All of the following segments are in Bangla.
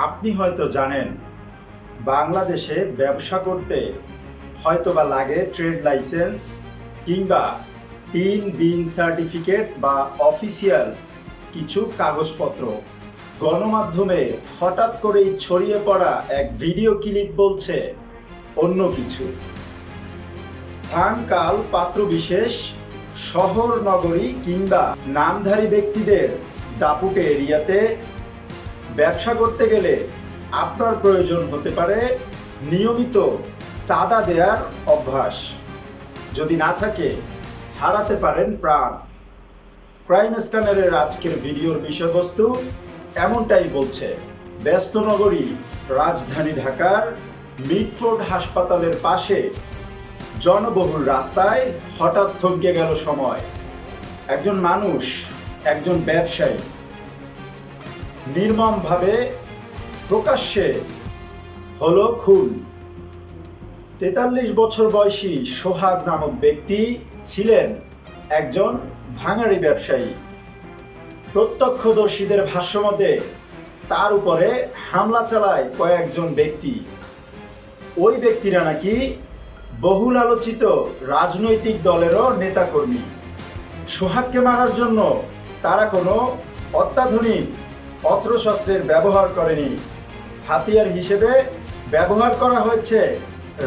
আপনি হয়তো জানেন বাংলাদেশে ব্যবসা করতে হয়তোবা লাগে ট্রেড লাইসেন্স কিংবা 3 বিন সার্টিফিকেট বা অফিসিয়াল কিছু কাগজপত্র। গণমাধ্যমে হঠাৎ করেই ছড়িয়ে পড়া এক ভিডিও ক্লিপ বলছে অন্য কিছু। স্থান কাল পাত্র বিশেষ, শহর নগরী কিংবা নামধারী ব্যক্তিদের দাপুটে এরিয়াতে ব্যবসা করতে গেলে আপনার প্রয়োজন হতে পারে নিয়মিত চাঁদা দেওয়ার অভ্যাস। যদি না থাকে হারাতে পারেন প্রাণ। ক্রাইম স্ক্যানারের আজকের ভিডিওর বিষয়বস্তু এমনটাই বলছে। ব্যস্ত নগরী রাজধানী ঢাকার মিটফোর্ড হাসপাতালের পাশে জনবহুল রাস্তায় হঠাৎ থমকে গেল সময়। একজন মানুষ, একজন ব্যবসায়ী নির্মমভাবে প্রকাশ্যে হলো খুন। 43 বছর বয়সী সোহাগ নামক ব্যক্তি ছিলেন একজন ভাঙাড়ি ব্যবসায়ী। প্রত্যক্ষদর্শীদের ভাষ্যমতে তার উপরে হামলা চালায় কয়েকজন ব্যক্তি। ওই ব্যক্তিরা নাকি বহুল আলোচিত রাজনৈতিক দলেরও নেতাকর্মী। সোহাগকে মারার জন্য তারা কোনো অত্যাধুনিক অস্ত্রশস্ত্রের ব্যবহার করেনি। হাতিয়ার হিসেবে ব্যবহার করা হয়েছে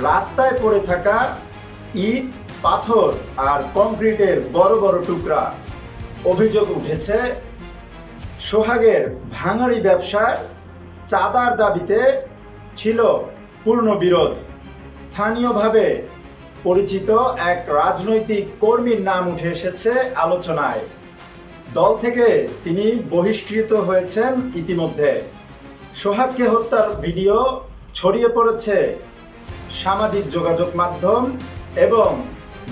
রাস্তায় পড়ে থাকা ইট, পাথর আর কংক্রিটের বড় বড় টুকরা। অভিযোগ উঠেছে সোহাগের ভাঙাড়ি ব্যবসার চাঁদার দাবিতে ছিল পূর্ণ বিরোধ। স্থানীয়ভাবে পরিচিত এক রাজনৈতিক কর্মীর নাম উঠে এসেছে আলোচনায়। দল থেকে তিনি বহিষ্কৃত হয়েছেন ইতিমধ্যে। সোহাগকে হত্যার ভিডিও ছড়িয়ে পড়েছে সামাজিক যোগাযোগ মাধ্যম এবং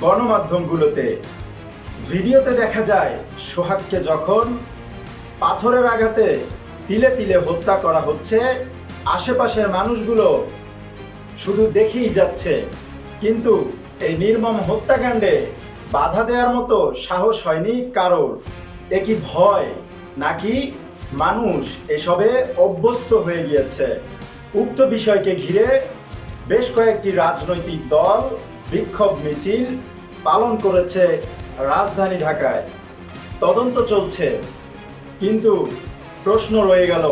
গণমাধ্যমগুলোতে। ভিডিওতে দেখা যায় সোহাগকে যখন পাথরের আঘাতে তিলে তিলে হত্যা করা হচ্ছে, আশেপাশের মানুষগুলো শুধু দেখেই যাচ্ছে। কিন্তু এই নির্মম হত্যাকাণ্ডে বাধা দেওয়ার মতো সাহস হয়নি কারোর। এ কি ভয় নাকি মানুষ এসবে অভ্যস্ত হয়ে গিয়েছে? উক্ত বিষয়কে ঘিরে বেশ কয়েকটি রাজনৈতিক দল বিক্ষোভ মিছিল পালন করেছে রাজধানী ঢাকায়। তদন্ত চলছে, কিন্তু প্রশ্ন রয়ে গেল,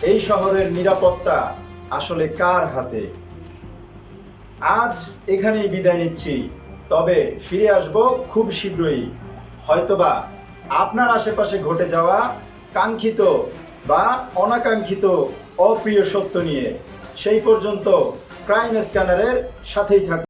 এই শহরের নিরাপত্তা আসলে কার হাতে? আজ এখানেই বিদায় নিচ্ছি, তবে ফিরে আসব খুব শীঘ্রই, হয়তোবা আপনার আশেপাশে ঘটে যাওয়া কাঙ্ক্ষিত বা অনাকাঙ্ক্ষিত অপ্রিয় সত্য নিয়ে। সেই পর্যন্ত ক্রাইম স্ক্যানারের সাথেই থাকুন।